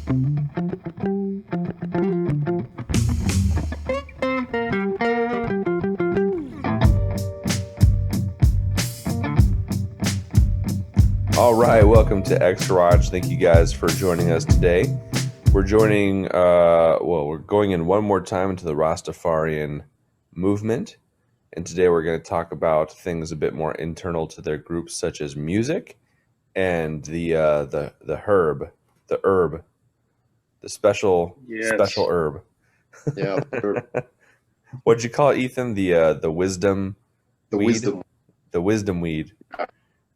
All right, welcome to X Garage. Thank you guys for joining us today. We're we're going in one more time into the Rastafarian movement, and today we're going to talk about things a bit more internal to their groups, such as music and the herb, the special herb. Yeah. What'd you call it, Ethan? The wisdom weed? The wisdom weed.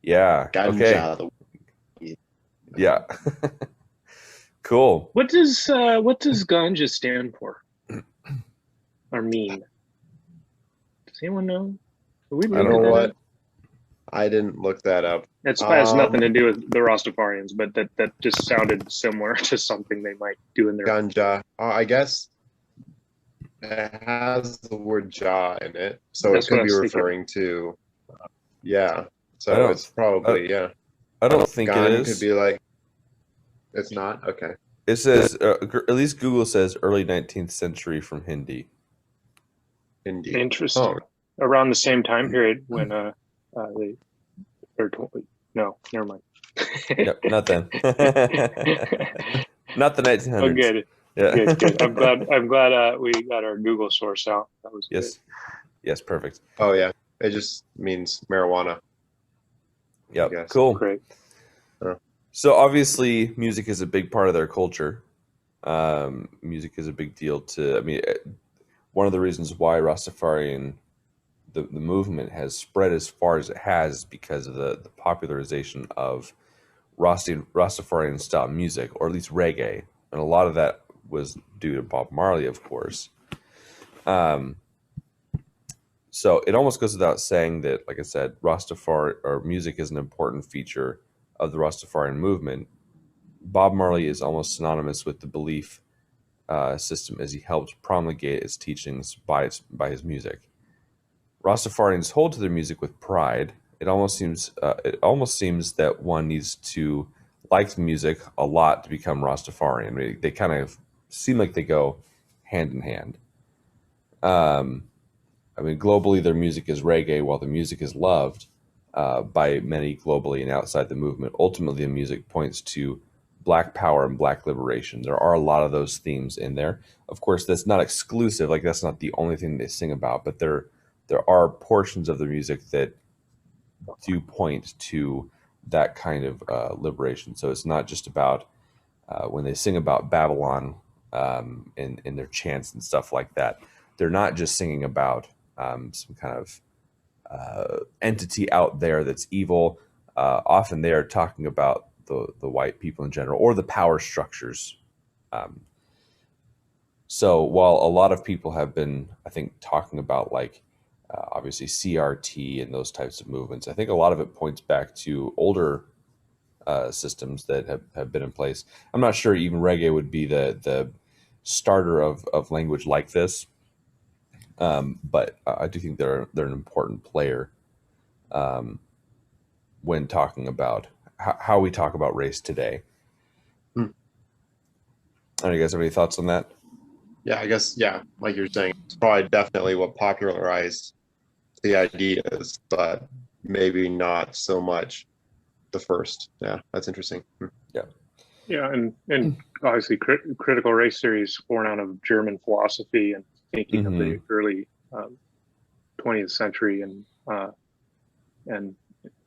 Yeah. Ganja, okay. Yeah. Cool. What does ganja stand for or mean? Does anyone know? I don't know what. I didn't look that up. It has nothing to do with the Rastafarians, but that just sounded similar to something they might do in their ganja. I guess it has the word "ja" in it, so it could be referring to. Yeah. So it's probably I don't think it is. Could be like. It's not? Okay. It says at least Google says early 19th century from Hindi. Interesting. Oh. Around the same time period when no, never mind. Yep, not then. Not the 1900s. Oh, good. Yeah. Good. I'm glad we got our Google source out. That was good. Yes, perfect. Oh yeah, it just means marijuana. Yep. Cool. Great. So obviously, music is a big part of their culture. Music is a big deal one of the reasons why Rastafarian, the movement has spread as far as it has is because of the popularization of Rastafarian style music, or at least reggae. And a lot of that was due to Bob Marley, of course. So it almost goes without saying that, like I said, Rastafari or music is an important feature of the Rastafarian movement. Bob Marley is almost synonymous with the belief system, as he helped promulgate its teachings by his music. Rastafarians hold to their music with pride. It almost seems that one needs to like the music a lot to become Rastafarian. They kind of seem like they go hand in hand. Globally, their music is reggae, while the music is loved by many globally and outside the movement. Ultimately, the music points to Black power and Black liberation. There are a lot of those themes in there. Of course, that's not exclusive. Like, that's not the only thing they sing about, but there are portions of the music that do point to that kind of liberation. So it's not just about when they sing about Babylon in their chants and stuff like that. They're not just singing about some kind of entity out there that's evil. Often they are talking about the white people in general, or the power structures. So while a lot of people have been, I think, talking about obviously CRT and those types of movements, I think a lot of it points back to older systems that have been in place. I'm not sure even reggae would be the starter of language like this. But I do think they're an important player when talking about how we talk about race today. Do you guys have any thoughts on that? Yeah, I guess, like you're saying, it's probably definitely what popularized the ideas, but maybe not so much the first. Yeah, that's interesting. Yeah, and obviously critical race theory is born out of German philosophy and thinking of the early 20th century, and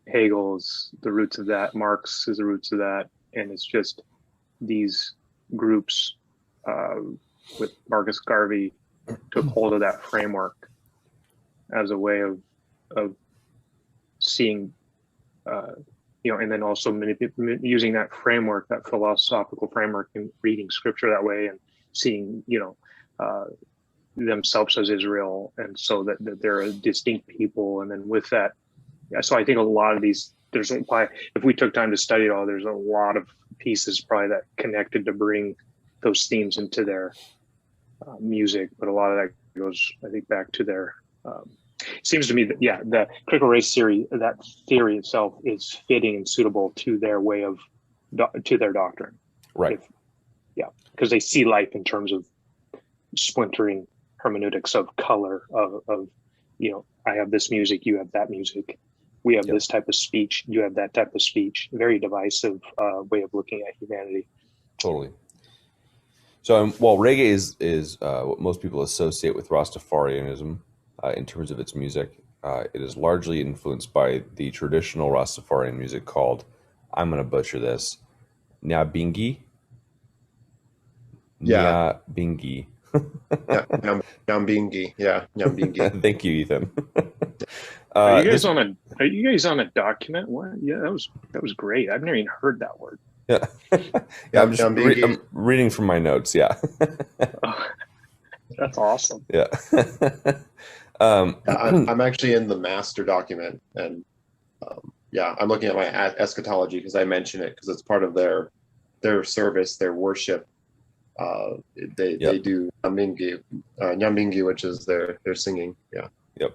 Hegel's the roots of that, Marx is the roots of that, and it's just these groups with Marcus Garvey took hold of that framework as a way of seeing, and then also using that framework, that philosophical framework, and reading scripture that way, and seeing, themselves as Israel, and so that they're a distinct people. And then with that, so I think a lot of these, if we took time to study it all, there's a lot of pieces probably that connected to bring those themes into their music, but a lot of that goes, I think, back to their. It seems to me that the critical race theory, that theory itself, is fitting and suitable to their way of to their doctrine. Right. yeah, because they see life in terms of splintering hermeneutics of color, of I have this music, you have that music, we have Yep. this type of speech, you have that type of speech. Very divisive way of looking at humanity. Totally. So while reggae is what most people associate with Rastafarianism in terms of its music, it is largely influenced by the traditional Rastafarian music called, I'm going to butcher this, Nyabingi. Yeah. Nyabingi. Yeah, Nyambingi. Yeah, Nyambingi. Thank you, Ethan. Are you guys on a document? What? Yeah, that was great. I've never even heard that word. Yeah, yeah. I'm Nyambingi. reading from my notes. Yeah, Oh, that's awesome. yeah. Yeah, I'm actually in the master document, and yeah, I'm looking at my eschatology because I mention it because it's part of their service, their worship. They do Nyambingi, which is their singing. Yeah. Yep.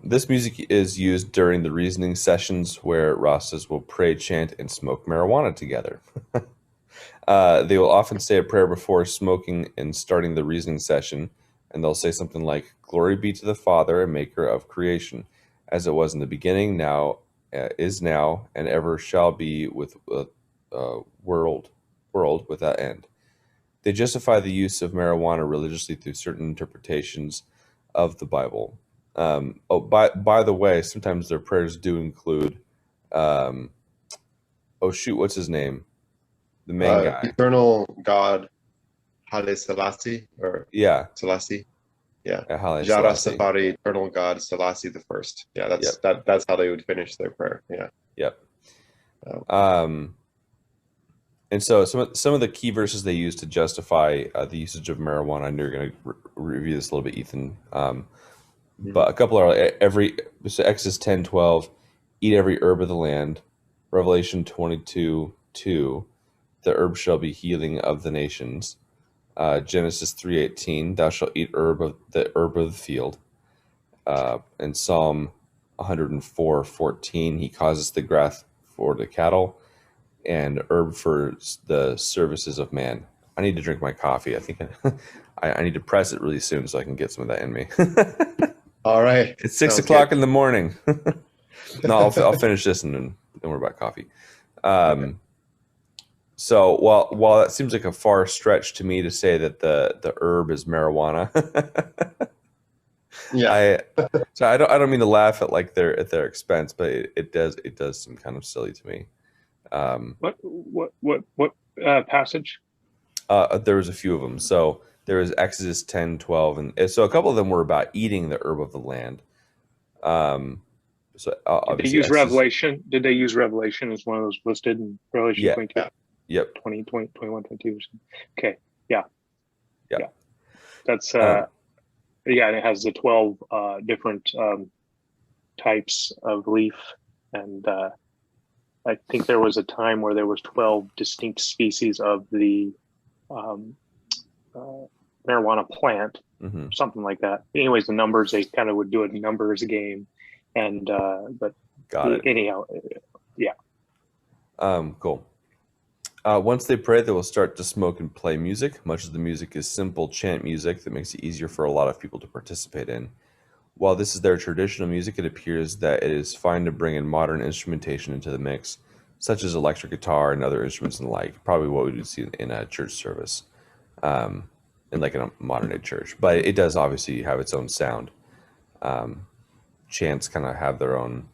This music is used during the reasoning sessions where Rastas will pray, chant, and smoke marijuana together. They will often say a prayer before smoking and starting the reasoning session, and they'll say something like, "Glory be to the Father and Maker of creation, as it was in the beginning, now is now, and ever shall be, with world without end." They justify the use of marijuana religiously through certain interpretations of the Bible. By the way, sometimes their prayers do include, what's his name? The main guy. Eternal God, Haile Selassie, or Yeah. Selassie. Yeah. Haile Jara Selassie. Safari, Eternal God, Selassie the First. Yeah, Yep. That's how they would finish their prayer. Yeah. Yep. And so some of the key verses they use to justify the usage of marijuana, I know you're going to review this a little bit, Ethan. But a couple are Exodus 10:12, eat every herb of the land. Revelation 22:2, the herb shall be healing of the nations. Genesis 3:18, thou shalt eat the herb of the field. And Psalm 104:14, he causes the grass for the cattle and herb for the services of man. I need to drink my coffee. I think I need to press it really soon so I can get some of that in me. All right. It's 6 o'clock in the morning. No, I'll finish this and then worry about coffee. Okay. So while that seems like a far stretch to me to say that the herb is marijuana, yeah. I don't mean to laugh at their expense, but it does seem kind of silly to me. What passage? There was a few of them. So there was Exodus 10:12, and so a couple of them were about eating the herb of the land. So did they use Revelation? Did they use Revelation as one of those listed in Revelation 22? Yeah. Yep. 20, 21, 22. Okay. Yeah. Yeah. That's and it has the 12 different types of leaf, and I think there was a time where there was 12 distinct species of the marijuana plant, something like that. Anyways, the numbers, they kind of would do a numbers game, and but got it. Anyhow, yeah. Cool. Once they pray, they will start to smoke and play music. Much of the music is simple chant music that makes it easier for a lot of people to participate in. While this is their traditional music, it appears that it is fine to bring in modern instrumentation into the mix, such as electric guitar and other instruments and the like. Probably what we would see in a church service, in like in a modern day church. But it does obviously have its own sound. Chants kind of have their own.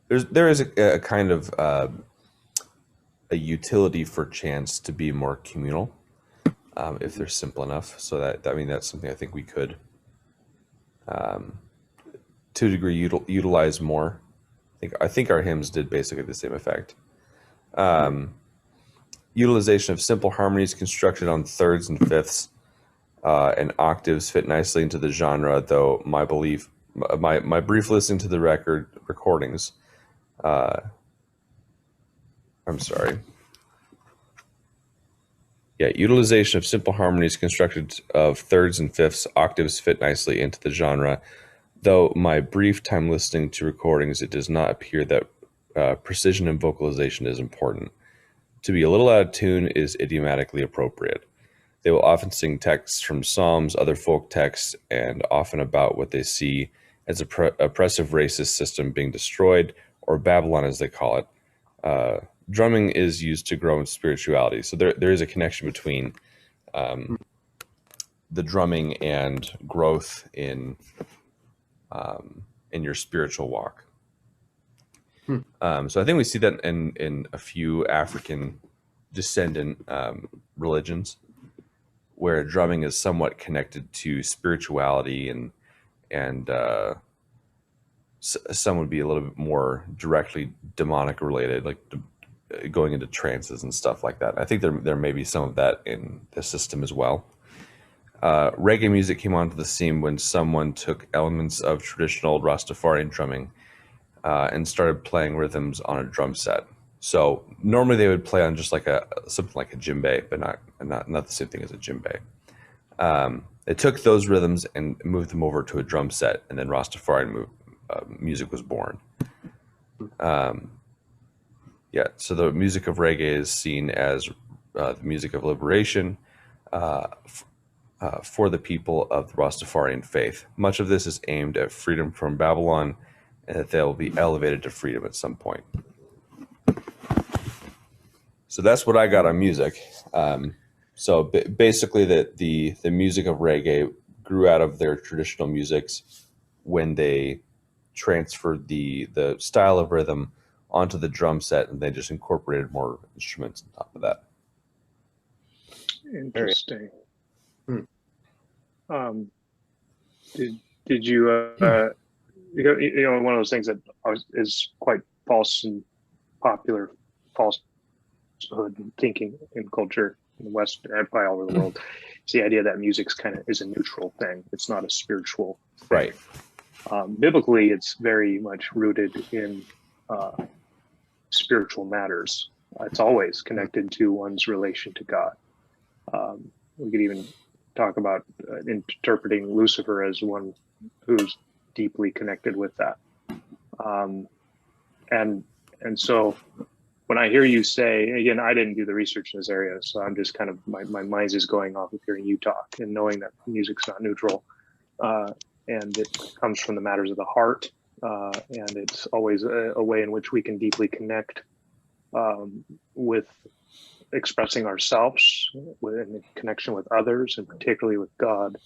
There is a kind of a utility for chants to be more communal, if they're simple enough. So that's something I think we could, to a degree, utilize more. I think our hymns did basically the same effect. Utilization of simple harmonies constructed on thirds and fifths and octaves fit nicely into the genre, though my brief listening to the recordings. I'm sorry. Yeah, utilization of simple harmonies constructed of thirds and fifths, octaves fit nicely into the genre. Though my brief time listening to recordings, it does not appear that precision in vocalization is important. to be a little out of tune is idiomatically appropriate. They will often sing texts from psalms, other folk texts, and often about what they see as oppressive racist system being destroyed, or Babylon as they call it. Drumming is used to grow in spirituality. So there is a connection between the drumming and growth in your spiritual walk. So I think we see that in a few African descendant religions, where drumming is somewhat connected to spirituality, and some would be a little bit more directly demonic related, like going into trances and stuff like that. I think there may be some of that in the system as well. Reggae music came onto the scene when someone took elements of traditional Rastafarian drumming and started playing rhythms on a drum set. So normally they would play on just like something like a djembe, but not the same thing as a djembe. They took those rhythms and moved them over to a drum set, and then Rastafarian music was born. So the music of reggae is seen as the music of liberation for the people of the Rastafarian faith. Much of this is aimed at freedom from Babylon, and that they'll be elevated to freedom at some point. So that's what I got on music. So basically, the music of reggae grew out of their traditional musics when they transferred the style of rhythm onto the drum set, and they just incorporated more instruments on top of that. Interesting. Did you one of those things that is quite false and popular falsehood thinking in culture in the West and probably all over the world? It's the idea that music's is a neutral thing. It's not a spiritual thing. Right. Biblically, it's very much rooted in spiritual matters. It's always connected to one's relation to God. We could even talk about interpreting Lucifer as one who's deeply connected with that. And so when I hear you say, again, I didn't do the research in this area, so I'm just kind of, my mind is going off of hearing you talk and knowing that music's not neutral. And it comes from the matters of the heart. And it's always a way in which we can deeply connect with expressing ourselves in connection with others, and particularly with God.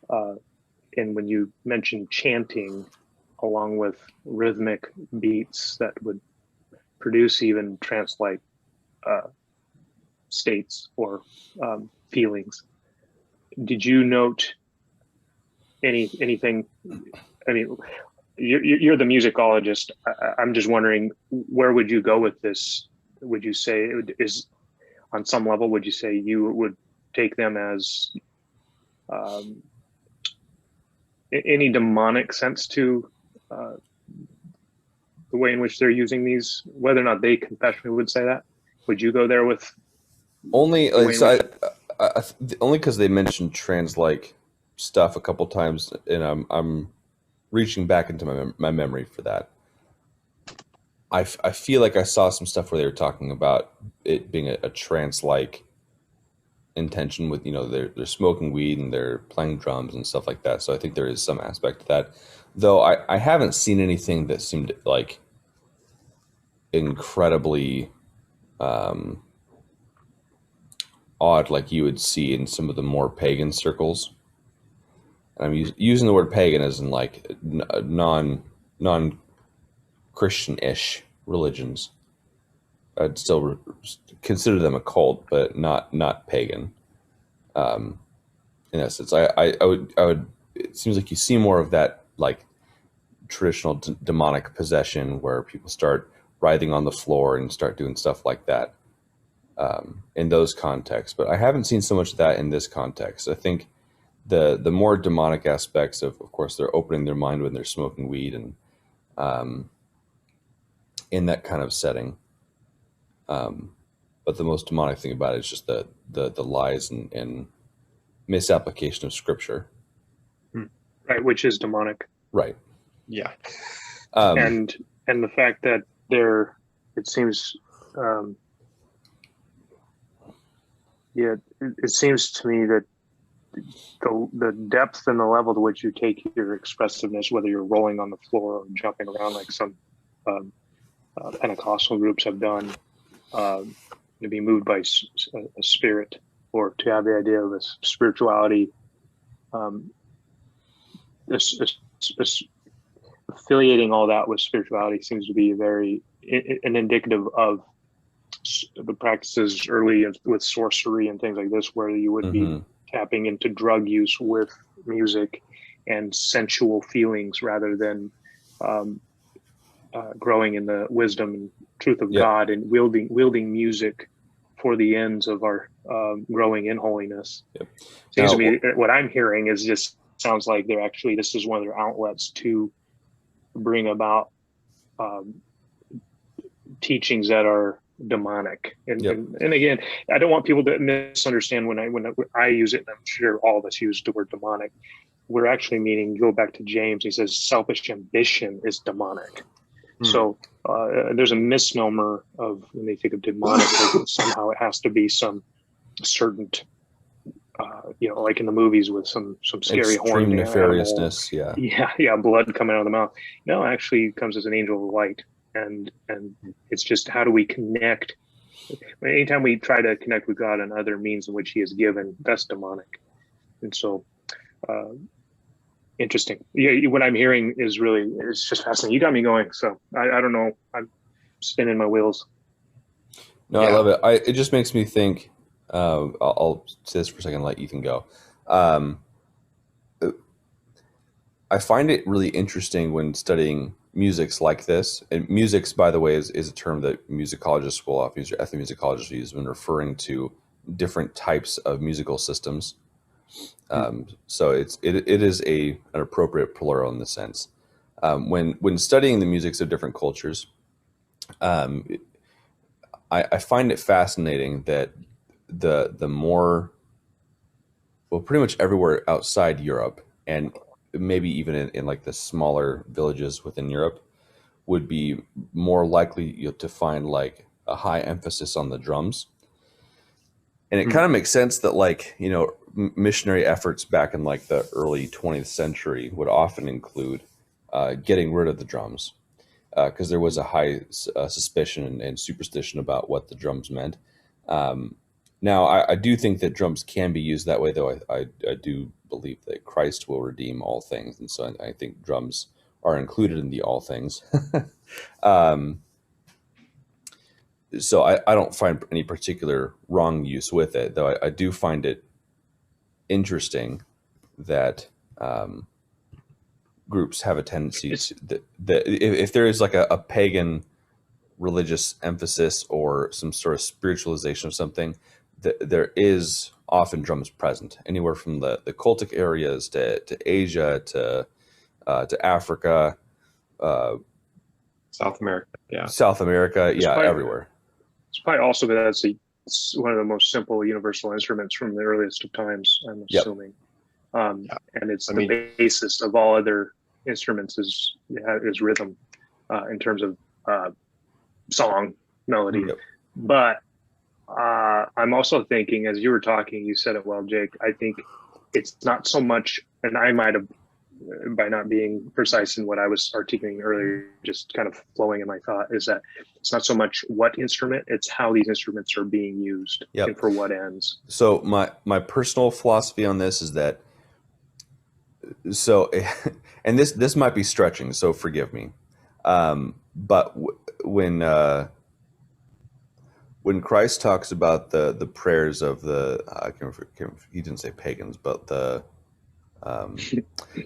And when you mention chanting along with rhythmic beats that would produce even trance-like states or feelings, did you note anything? I mean, you're the musicologist. I'm just wondering, where would you go with this? Would you say it is, on some level, would you say you would take them as any demonic sense to the way in which they're using these, whether or not they confessionally would say that? Would you go there with only only because they mentioned trans-like stuff a couple times, and I'm reaching back into my memory for that. I feel like I saw some stuff where they were talking about it being a trance-like intention with, they're smoking weed and they're playing drums and stuff like that. So I think there is some aspect to that, though I haven't seen anything that seemed like incredibly odd, like you would see in some of the more pagan circles. And I'm using the word pagan as in like non-Christian-ish religions. I'd still consider them a cult, but not pagan. In essence, I would. It seems like you see more of that, like traditional demonic possession, where people start writhing on the floor and start doing stuff like that. In those contexts, but I haven't seen so much of that in this context. I think the more demonic aspects of course, they're opening their mind when they're smoking weed and in that kind of setting. But the most demonic thing about it is just the lies and misapplication of scripture. Right, which is demonic. Right. Yeah. And the fact that it seems Yeah, it seems to me that the depth and the level to which you take your expressiveness, whether you're rolling on the floor or jumping around like some um, Pentecostal groups have done, to be moved by a spirit, or to have the idea of a spirituality, um, this, affiliating all that with spirituality seems to be very an indicative of the practices early with sorcery and things like this, where you would be tapping into drug use with music and sensual feelings rather than growing in the wisdom and truth of God, and wielding music for the ends of our growing in holiness. Seems to me what I'm hearing is just sounds like this is one of their outlets to bring about teachings that are demonic. And again, I don't want people to misunderstand when I use it, and I'm sure all of us use the word demonic. We're actually meaning, go back to James, he says selfish ambition is demonic. So there's a misnomer of when they think of demonic, like somehow it has to be some certain, like in the movies with some scary extreme nefariousness, blood coming out of the mouth. No, actually, it comes as an angel of light, and it's just how do we connect? Anytime we try to connect with God and other means in which He has given, that's demonic, and so. Interesting. Yeah, what I'm hearing is it's just fascinating. You got me going. So I don't know. I'm spinning my wheels. No, I love it. It just makes me think. I'll say this for a second and let Ethan go. I find it really interesting when studying musics like this. And musics, by the way, is a term that musicologists will often use, or ethnomusicologists use when referring to different types of musical systems. So it is an appropriate plural in the sense. When studying the musics of different cultures, I find it fascinating that the more, well, pretty much everywhere outside Europe, and maybe even in like the smaller villages within Europe, would be more likely to find like a high emphasis on the drums. And it kind of makes sense that, like, missionary efforts back in like the early 20th century would often include getting rid of the drums, because there was a high suspicion and superstition about what the drums meant. Now, I do think that drums can be used that way, though. I do believe that Christ will redeem all things. And so I think drums are included in the all things. So I don't find any particular wrong use with it, though I do find it interesting that groups have a tendency to, that if there is like a pagan religious emphasis or some sort of spiritualization of something, there is often drums present, anywhere from the cultic areas to Asia to Africa, South America, everywhere. It's probably also that it's one of the most simple universal instruments from the earliest of times, I'm assuming. And it's the basis of all other instruments is rhythm, in terms of song, melody. But I'm also thinking, as you were talking, you said it well, Jake, I think it's not so much, and I might have, by not being precise in what I was articulating earlier, just kind of flowing in my thought, is that it's not so much what instrument, it's how these instruments are being used and for what ends. So my personal philosophy on this is that, and this might be stretching, so forgive me. But when Christ talks about the prayers of he didn't say pagans, but the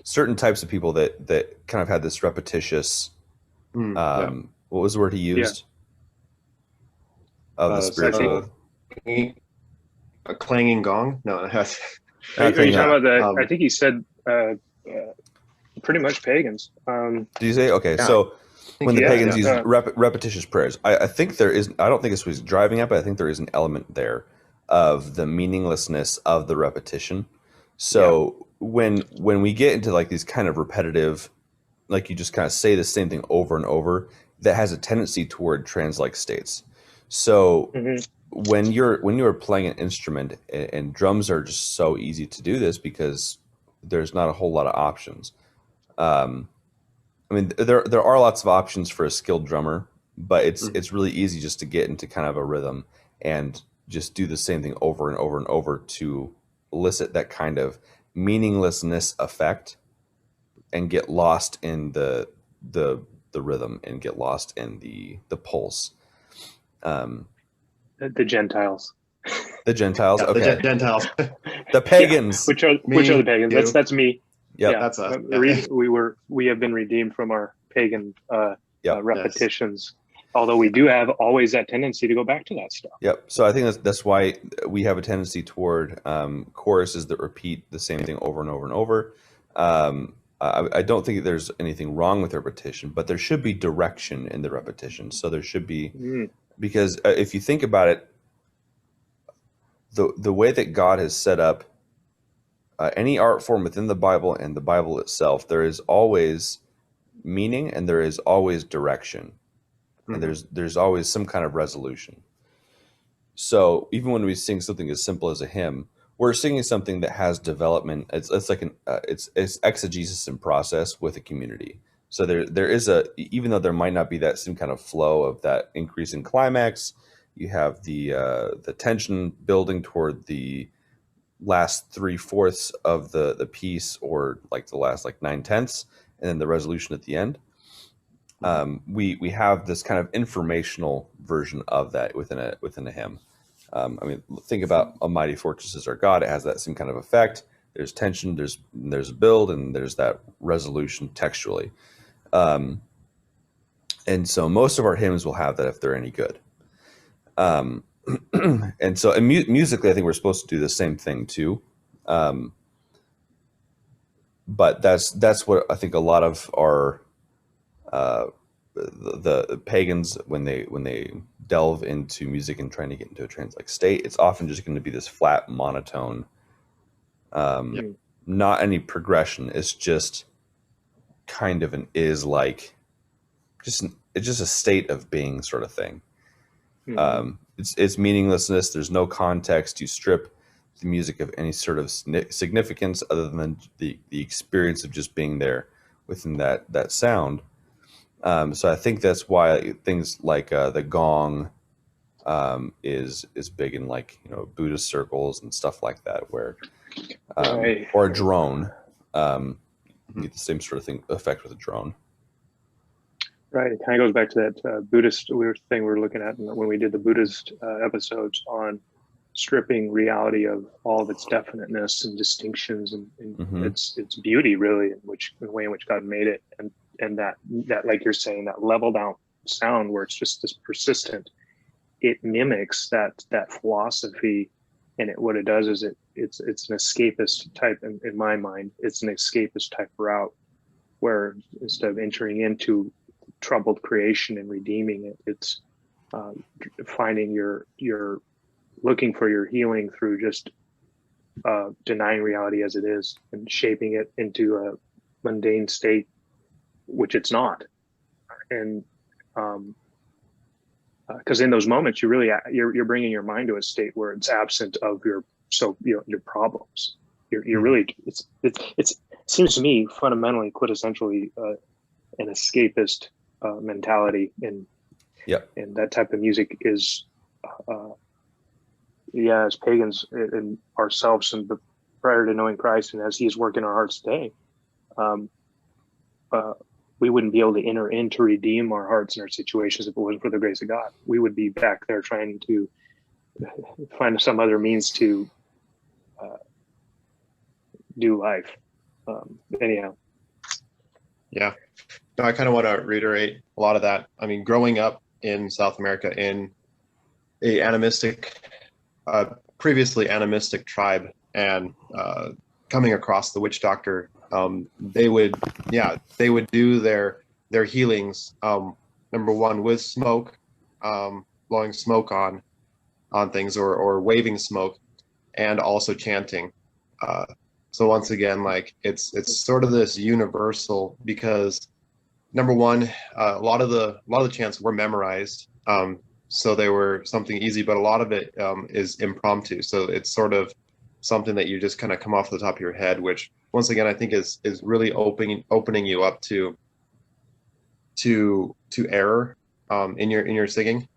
certain types of people that kind of had this repetitious, what was the word he used? Of the spiritual, a clanging gong. No, are you talking about that? I think he said pretty much pagans. Did you say okay? Yeah. So when the pagans use repetitious prayers, I think there is. I don't think this was driving at, but I think there is an element there of the meaninglessness of the repetition. So when we get into like these kind of repetitive, like you just kind of say the same thing over and over, that has a tendency toward trance-like states. So when you're playing an instrument, and drums are just so easy to do this because there's not a whole lot of options. I mean, there are lots of options for a skilled drummer, but it's really easy just to get into kind of a rhythm and just do the same thing over and over and over to elicit that kind of meaninglessness effect and get lost in the rhythm and get lost in the pulse. The Gentiles. The Gentiles, Yeah, okay. the Gentiles. The pagans. Yeah. Which are the pagans? You. That's me. Yep. Yeah, That's us. We have been redeemed from our pagan Yep. repetitions. Although we do have always that tendency to go back to that stuff. Yep. So I think that's why we have a tendency toward choruses that repeat the same thing over and over and over. I don't think there's anything wrong with repetition, but there should be direction in the repetition. So there should be, because if you think about it, the way that God has set up any art form within the Bible and the Bible itself, there is always meaning and there is always direction. And there's always some kind of resolution. So even when we sing something as simple as a hymn, we're singing something that has development. It's like it's exegesis in process with a community. So there is even though there might not be that same kind of flow of that increase in climax, you have the tension building toward the last 3/4 of the piece, or like the last like 9/10, and then the resolution at the end. We have this kind of informational version of that within a hymn. I mean, think about "A Mighty Fortress Is Our God." It has that same kind of effect. There's tension, there's a build, and there's that resolution textually. And so most of our hymns will have that if they're any good. And so musically, I think we're supposed to do the same thing too. But that's what I think a lot of our the pagans, when they delve into music and trying to get into a trance-like state, it's often just going to be this flat monotone, not any progression. It's just kind of it's just a state of being sort of thing. It's meaninglessness. There's no context. You strip the music of any sort of significance other than the experience of just being there within that sound. So I think that's why things like the gong is big in, like, Buddhist circles and stuff like that, where or a drone, you get the same sort of effect with a drone. Right. It kind of goes back to that Buddhist thing we were looking at when we did the Buddhist episodes on stripping reality of all of its definiteness and distinctions and its beauty, really, in the way in which God made it, and that like you're saying, that leveled out sound where it's just this persistent. It mimics that philosophy, and what it does is it's an escapist type. In my mind, it's an escapist type route, where instead of entering into troubled creation and redeeming it, it's finding your looking for your healing through just denying reality as it is and shaping it into a mundane state, which it's not. And because in those moments, you're bringing your mind to a state where it's absent of your problems. You're really it seems to me fundamentally, quintessentially an escapist mentality, and that type of music is as pagans and ourselves, and prior to knowing Christ, and as He is working our hearts today, we wouldn't be able to enter in to redeem our hearts and our situations if it wasn't for the grace of God. We would be back there trying to find some other means to do life. Anyhow. Yeah. No, I kind of want to reiterate a lot of that. I mean, growing up in South America in a previously animistic tribe, and coming across the witch doctor, they would do their healings, number one, with smoke, blowing smoke on things, or waving smoke, and also chanting. So once again, like it's sort of this universal, because number one, a lot of the chants were memorized. so they were something easy, but a lot of it is impromptu. So it's sort of something that you just kind of come off the top of your head, which once again I think is really opening you up to error in your singing.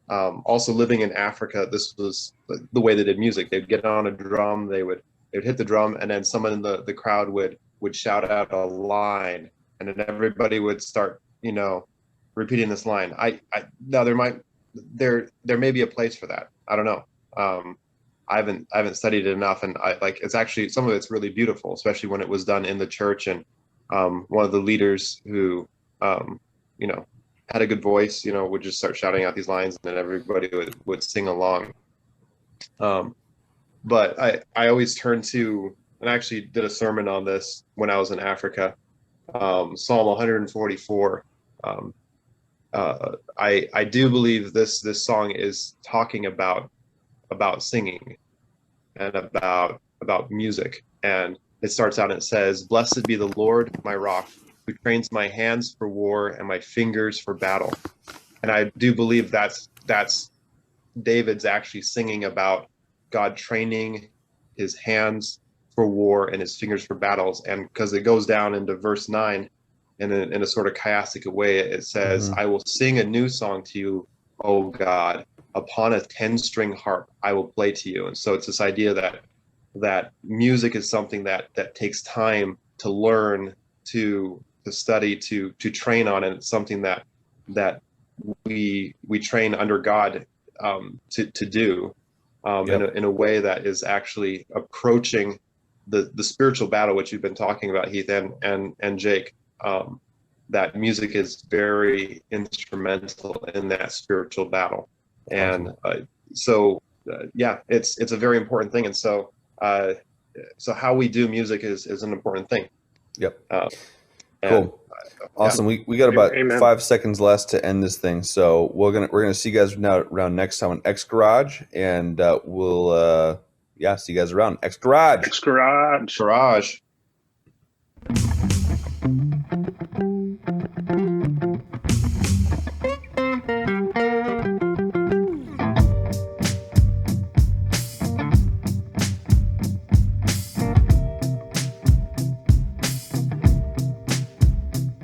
Also living in Africa, this was the way they did music. They'd get on a drum, they would hit the drum, and then someone in the crowd would shout out a line, and then everybody would start, repeating this line. Now there may be a place for that. I don't know. I haven't studied it enough, and it's actually, some of it's really beautiful, especially when it was done in the church, and one of the leaders who had a good voice, would just start shouting out these lines, and then everybody would sing along. But I always turn to, and I actually did a sermon on this when I was in Africa, Psalm 144. I do believe this song is talking about singing and about music. And it starts out and it says, "Blessed be the Lord, my rock, who trains my hands for war and my fingers for battle." And I do believe that's David's actually singing about God training his hands for war and his fingers for battles. And because it goes down into verse 9 in a sort of chiastic way, it says, "I will sing a new song to you, O God, upon a 10-string harp I will play to you." And so it's this idea that music is something that takes time to learn, to study, to train on, and it's something that we train under God to do in a way that is actually approaching the spiritual battle, which you've been talking about, Heath and Jake. That music is very instrumental in that spiritual battle, and it's a very important thing. And so how we do music is an important thing. Yep. Cool. Awesome. We got about 5 seconds left to end this thing, so we're gonna see you guys around next time on X Garage, and we'll see you guys around X Garage. X Garage. Garage.